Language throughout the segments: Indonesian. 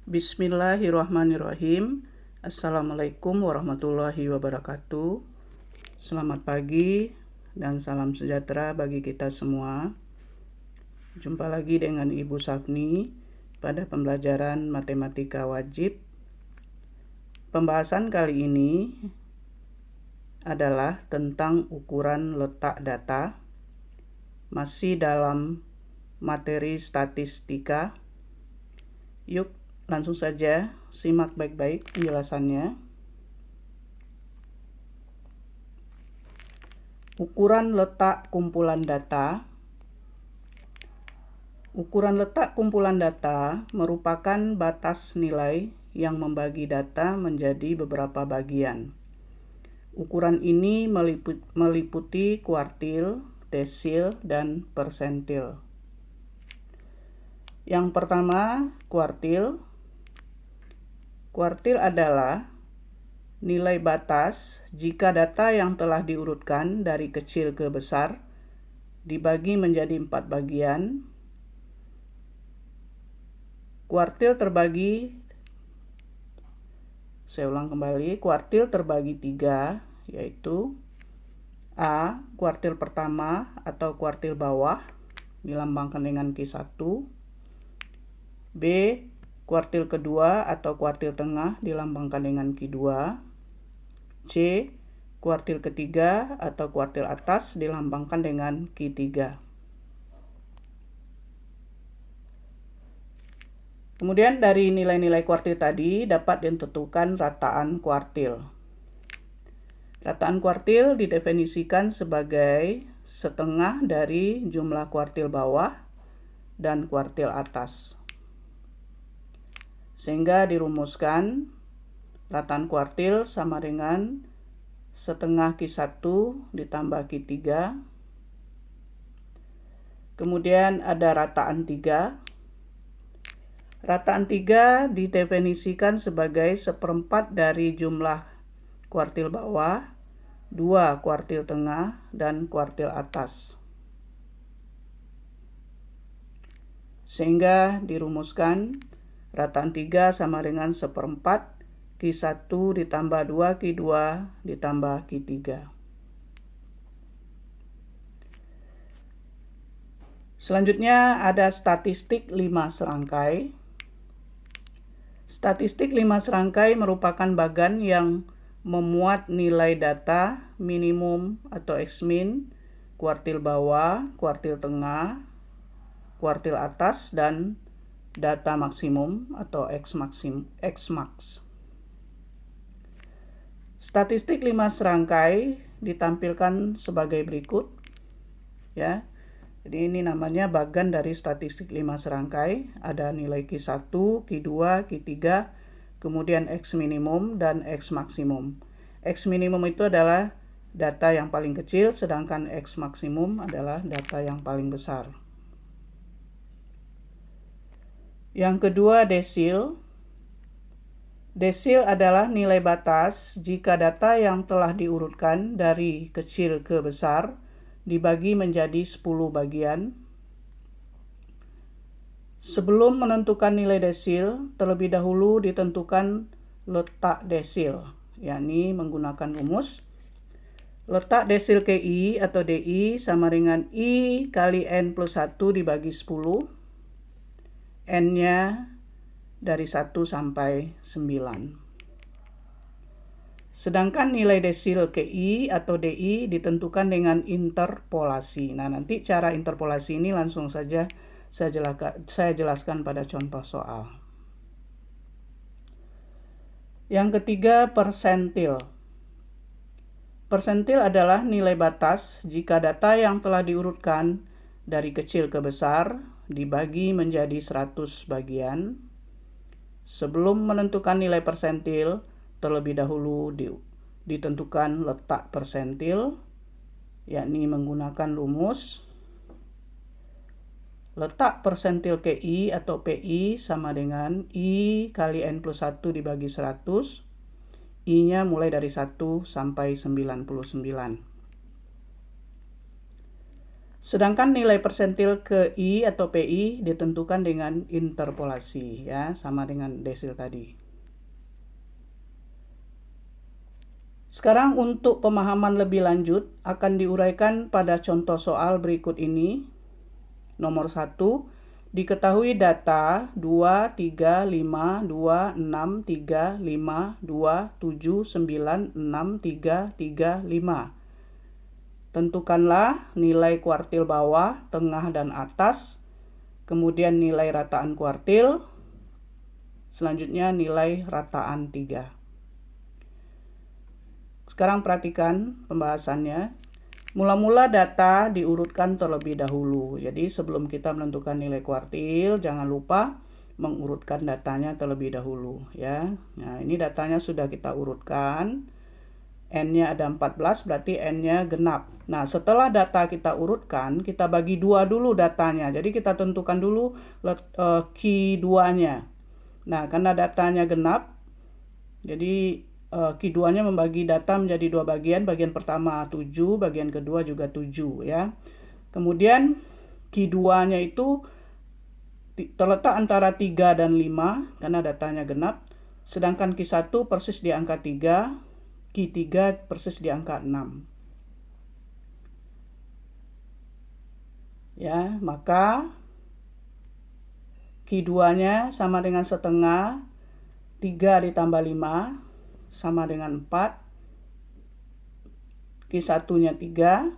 Bismillahirrahmanirrahim. Assalamualaikum warahmatullahi wabarakatuh. Selamat pagi dan salam sejahtera bagi kita semua. Jumpa lagi dengan Ibu Safni pada pembelajaran matematika wajib. Pembahasan kali ini adalah tentang ukuran letak data, masih dalam materi statistika. Yuk langsung saja simak baik-baik penjelasannya. Ukuran letak kumpulan data. Ukuran letak kumpulan data merupakan batas nilai yang membagi data menjadi beberapa bagian. Ukuran ini meliputi kuartil, desil, dan persentil. Yang pertama, kuartil. Kuartil adalah nilai batas jika data yang telah diurutkan dari kecil ke besar dibagi menjadi 4 bagian. Kuartil terbagi terbagi 3, yaitu A. Kuartil pertama atau kuartil bawah dilambangkan dengan Q1. B. Kuartil kedua atau kuartil tengah dilambangkan dengan Q2. C. Kuartil ketiga atau kuartil atas dilambangkan dengan Q3. Kemudian dari nilai-nilai kuartil tadi dapat ditentukan rataan kuartil. Rataan kuartil didefinisikan sebagai setengah dari jumlah kuartil bawah dan kuartil atas. Sehingga dirumuskan rataan kuartil sama dengan setengah Q1 ditambah Q3. Kemudian ada rataan 3. Rataan 3 didefinisikan sebagai seperempat dari jumlah kuartil bawah, 2 kuartil tengah, dan kuartil atas. Sehingga dirumuskan rataan 3 sama dengan seperempat Q1 ditambah 2 Q2 ditambah Q3. Selanjutnya ada statistik 5 serangkai. Statistik 5 serangkai merupakan bagan yang memuat nilai data minimum atau X-min, kuartil bawah, kuartil tengah, kuartil atas, dan data maksimum atau X-max. Statistik 5 serangkai ditampilkan sebagai berikut. Ya. Jadi ini namanya bagan dari statistik 5 serangkai. Ada nilai Q1, Q2, Q3, kemudian X minimum dan X maksimum. X minimum itu adalah data yang paling kecil, sedangkan X maksimum adalah data yang paling besar. Yang kedua, desil. Desil adalah nilai batas jika data yang telah diurutkan dari kecil ke besar dibagi menjadi 10 bagian. Sebelum menentukan nilai desil, terlebih dahulu ditentukan letak desil, yakni menggunakan rumus. Letak desil KI atau DI sama dengan I kali N plus 1 dibagi 10. N-nya dari 1 sampai 9. Sedangkan nilai desil KI atau DI ditentukan dengan interpolasi. Nah, nanti cara interpolasi ini langsung saja saya jelaskan pada contoh soal. Yang ketiga, persentil. Persentil adalah nilai batas jika data yang telah diurutkan dari kecil ke besar dibagi menjadi 100 bagian. Sebelum menentukan nilai persentil, terlebih dahulu ditentukan letak persentil, yakni menggunakan rumus letak persentil KI atau PI sama dengan I kali N plus 1 dibagi 100. I-nya mulai dari 1 sampai 99. Sedangkan nilai persentil ke I atau PI ditentukan dengan interpolasi, ya, sama dengan desil tadi. Sekarang untuk pemahaman lebih lanjut akan diuraikan pada contoh soal berikut ini. Nomor 1, diketahui data 2, 3, 5, 2, 6, 3, 5, 2, 7, 9, 6, 3, 3, 5. Tentukanlah nilai kuartil bawah, tengah, dan atas. Kemudian nilai rataan kuartil. Selanjutnya nilai rataan 3. Sekarang perhatikan pembahasannya. Mula-mula data diurutkan terlebih dahulu. Jadi sebelum kita menentukan nilai kuartil, jangan lupa mengurutkan datanya terlebih dahulu, ya. Nah, ini datanya sudah kita urutkan. N-nya ada 14, berarti N-nya genap. Nah, setelah data kita urutkan, kita bagi dua dulu datanya. Jadi kita tentukan dulu Q2-nya. Nah, karena datanya genap, jadi Q2-nya membagi data menjadi dua bagian. Bagian pertama 7, bagian kedua juga 7, ya. Kemudian Q2-nya itu terletak antara 3 dan 5 karena datanya genap. Sedangkan Q1 persis di angka 3, Q3 persis di angka 6. Ya, maka Q2-nya sama dengan setengah, 3 ditambah 5 sama dengan 4, Q1-nya 3,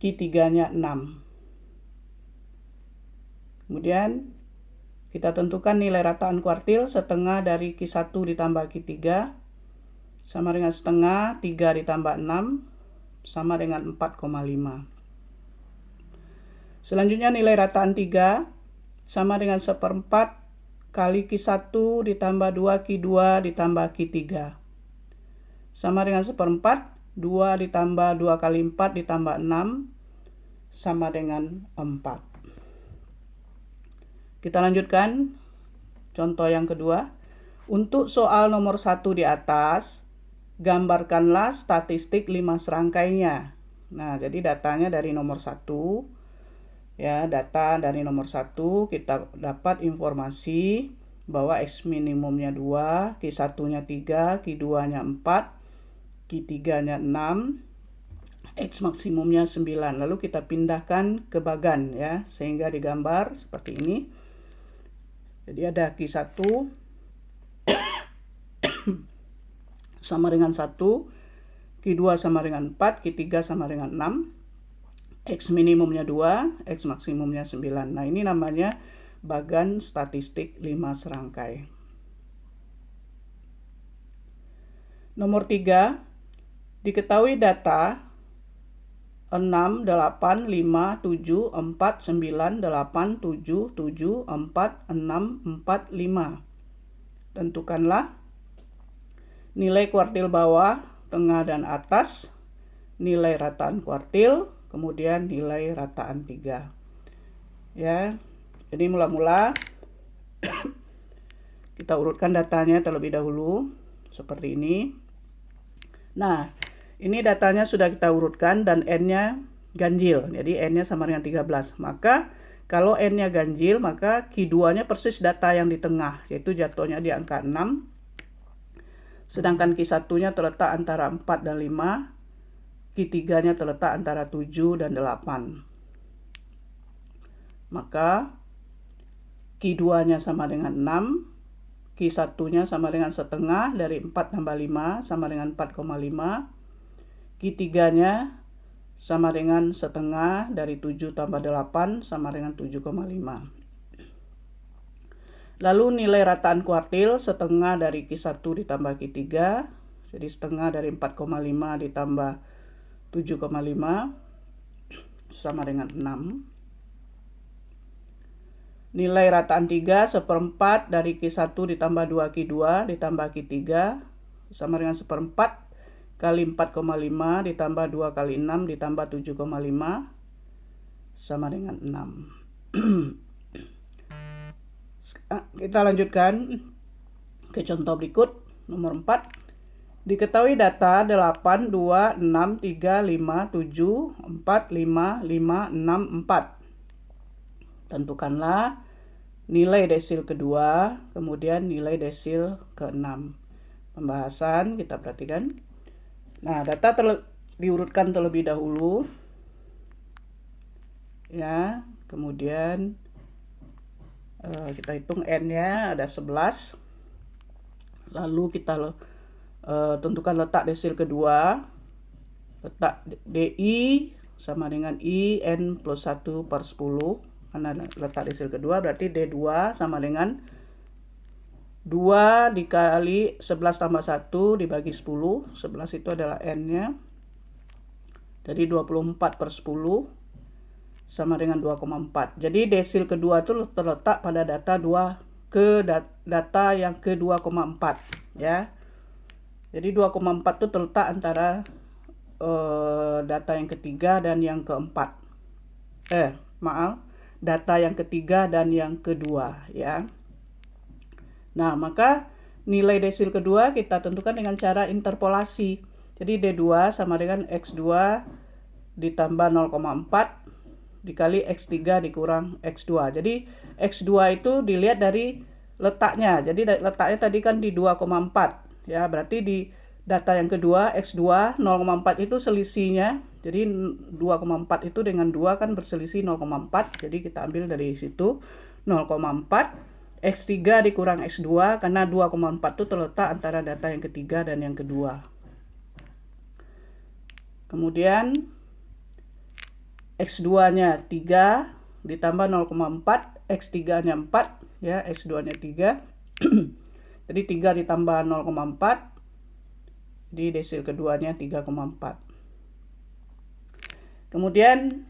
Q3-nya 6. Kemudian kita tentukan nilai rataan kuartil setengah dari Q1 ditambah Q3 sama dengan setengah, 3 ditambah 6 sama dengan 4,5. Selanjutnya nilai rataan 3 sama dengan 1/4 kali Q1 ditambah 2 Q2 ditambah Q3. Sama dengan 1/4, 2 ditambah 2 kali 4 ditambah 6 sama dengan 4. Kita lanjutkan contoh yang kedua. Untuk soal nomor 1 di atas, gambarkanlah statistik 5 serangkainya. Nah, jadi datanya dari nomor 1. Ya, data dari nomor 1 kita dapat informasi bahwa X minimumnya 2, Q1-nya 3, Q2-nya 4, Q3-nya 6, X maksimumnya 9. Lalu kita pindahkan ke bagan, ya, sehingga digambar seperti ini. Jadi ada Q1 sama dengan 1, Q2 sama dengan 4, Q3 sama dengan 6, X minimumnya 2, X maksimumnya 9. Nah, ini namanya bagan statistik 5 serangkai. Nomor 3, diketahui data 6, 8, 5, 7, 4, 9, 8, 7, 7, 4, 6, 4, 5. Tentukanlah nilai kuartil bawah, tengah, dan atas, nilai rataan kuartil, kemudian nilai rataan 3. Ya, jadi mula-mula kita urutkan datanya terlebih dahulu, seperti ini. Nah, ini datanya sudah kita urutkan dan N-nya ganjil, jadi N-nya sama dengan 13. Maka kalau N-nya ganjil, maka Q2-nya persis data yang di tengah, yaitu jatuhnya di angka 6. Sedangkan Q1-nya terletak antara 4 dan 5, Q3-nya terletak antara 7 dan 8. Maka Q2-nya sama dengan 6, Q1-nya sama dengan setengah dari 4 tambah 5 sama dengan 4,5, Q3-nya sama dengan setengah dari 7 tambah 8 sama dengan 7,5. Lalu nilai rataan kuartil setengah dari Q1 ditambah Q3, jadi setengah dari 4,5 ditambah 7,5 sama dengan 6. Nilai rataan 3 1/4 dari Q1 ditambah 2 Q2 ditambah Q3 sama dengan 1/4 kali 4,5 ditambah 2 kali 6 ditambah 7,5 sama dengan 6. Kita lanjutkan ke contoh berikut, nomor 4. Diketahui data 8, 2, 6, 3, 5, 7, 4, 5, 5, 6, 4. Tentukanlah nilai desil kedua, kemudian nilai desil ke-6. Pembahasan kita perhatikan. Nah, data diurutkan terlebih dahulu. Ya, kemudian kita hitung N-nya ada 11. Lalu kita tentukan letak desil kedua. Letak DI sama dengan I N plus 1 per 10. Karena letak desil kedua berarti D2 sama dengan 2 dikali 11 tambah 1 dibagi 10. 11 itu adalah N-nya. Jadi 24 per 10 sama dengan 2,4. Jadi desil kedua itu terletak pada data data yang ke 2,4 ya. Jadi 2,4 itu terletak antara data yang ketiga dan yang keempat. Data yang ketiga dan yang kedua ya. Nah, maka nilai desil kedua kita tentukan dengan cara interpolasi. Jadi D2 sama dengan X2 ditambah 0,4 dikali X3 dikurang X2. Jadi X2 itu dilihat dari letaknya. Jadi letaknya tadi kan di 2,4 ya. Berarti di data yang kedua X2 0,4 itu selisihnya. Jadi 2,4 itu dengan 2 kan berselisih 0,4. Jadi kita ambil dari situ 0,4 X3 dikurang X2 karena 2,4 itu terletak antara data yang ketiga dan yang kedua. Kemudian X2-nya 3 ditambah 0,4, X3-nya 4 ya, X2-nya 3. Jadi 3 ditambah 0,4. Jadi desil keduanya 3,4. Kemudian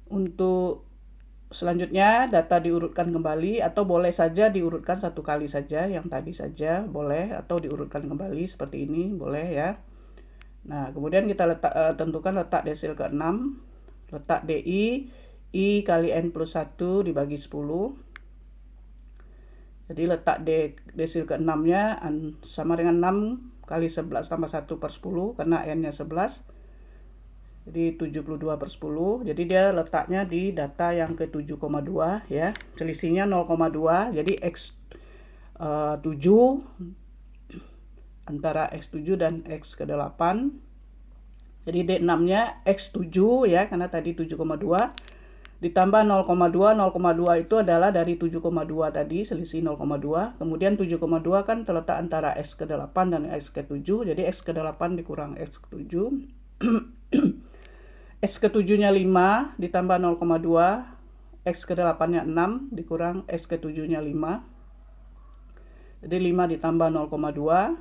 untuk selanjutnya data diurutkan kembali atau boleh saja diurutkan satu kali saja, yang tadi saja boleh, atau diurutkan kembali seperti ini boleh ya. Nah, kemudian kita tentukan letak desil ke-6, letak DI I kali N plus 1 dibagi 10. Jadi letak desil ke-6-nya sama dengan 6 kali 11 tambah 1 per 10 karena N-nya 11. Jadi 72 per 10. Jadi dia letaknya di data yang ke 7,2 ya. Selisihnya 0,2. Jadi X7 antara X7 dan X ke 8. Jadi D6-nya X7 ya, karena tadi 7,2 ditambah 0,2. 0,2 itu adalah dari 7,2 tadi, selisih 0,2. Kemudian 7,2 kan terletak antara X ke 8 dan X ke 7. Jadi X ke 8 dikurang X ke 7. X ke 7-nya 5 ditambah 0,2. X ke 8-nya 6 dikurang X ke 7-nya 5. Jadi 5 ditambah 0,2.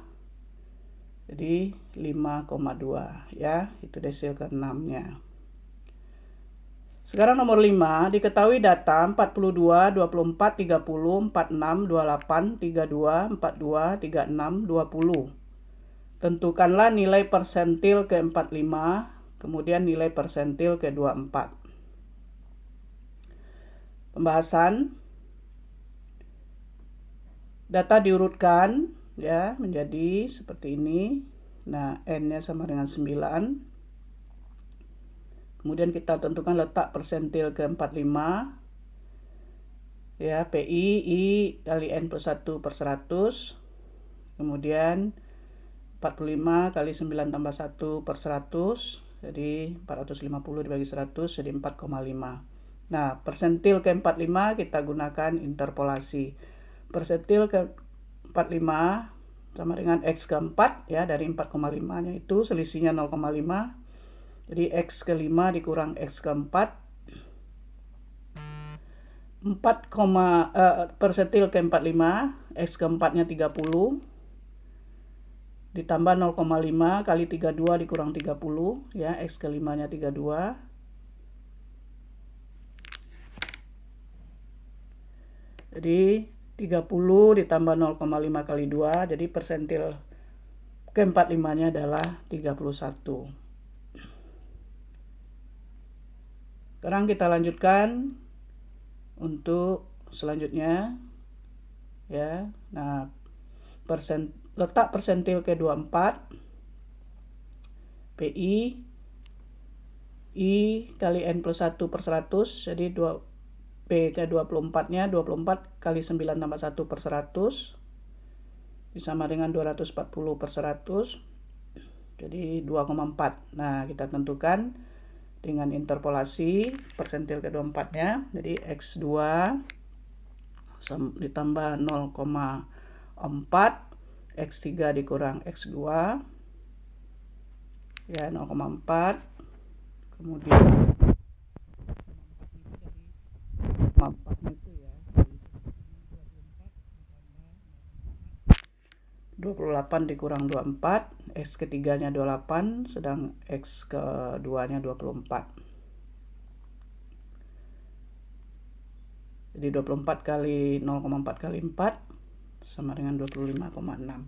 Jadi 5,2 ya, itu desil ke-6-nya. Sekarang nomor 5, diketahui data 42, 24, 30, 46, 28, 32, 42, 36, 20. Tentukanlah nilai persentil ke-45, kemudian nilai persentil ke-24. Pembahasan. Data diurutkan ya menjadi seperti ini. Nah, N-nya sama dengan 9. Kemudian kita tentukan letak persentil ke-45 ya, PI I kali N plus 1 per 100. Kemudian 45 kali 9 tambah 1 per 100. Jadi 450 dibagi 100 jadi 4,5. Nah, persentil ke-45 kita gunakan interpolasi. Persentil ke-45 sama dengan X ke-4 ya, dari 4,5-nya itu selisihnya 0,5. Jadi X ke-5 dikurang X ke-4. Persentil ke-45, X ke-4-nya 30. Ditambah 0,5 kali 32 dikurang 30 ya, X ke-5-nya 32. Jadi 30 ditambah 0,5 kali 2, jadi persentil ke-45-nya adalah 31. Sekarang kita lanjutkan untuk selanjutnya ya. Nah, letak persentil ke-24, PI, I kali N plus 1 per 100, jadi P ke-24-nya 24 kali 9 tambah 1 per 100, sama dengan 240 per 100, jadi 2,4. Nah, kita tentukan dengan interpolasi persentil ke-24-nya, jadi X2 ditambah 0,4, X3 dikurang X2, ya 0,4, kemudian 0,4 itu ya 28 dikurang 24, X ketiganya 28, sedang X keduanya 24. Jadi 24 kali 0,4 kali 4 sama dengan 25,6.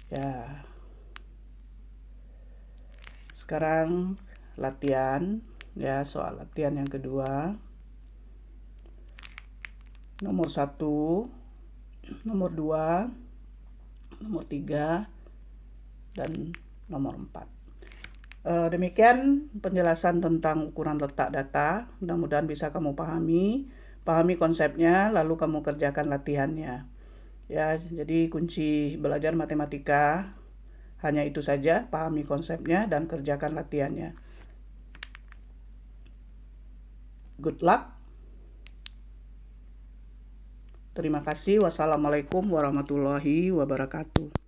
Ya. Sekarang latihan, ya, soal latihan yang kedua. Nomor 1, nomor 2, nomor 3, dan nomor 4. Demikian penjelasan tentang ukuran letak data. Mudah-mudahan bisa kamu pahami konsepnya, lalu kamu kerjakan latihannya. Ya, jadi kunci belajar matematika hanya itu saja, pahami konsepnya dan kerjakan latihannya. Good luck. Terima kasih. Wassalamualaikum warahmatullahi wabarakatuh.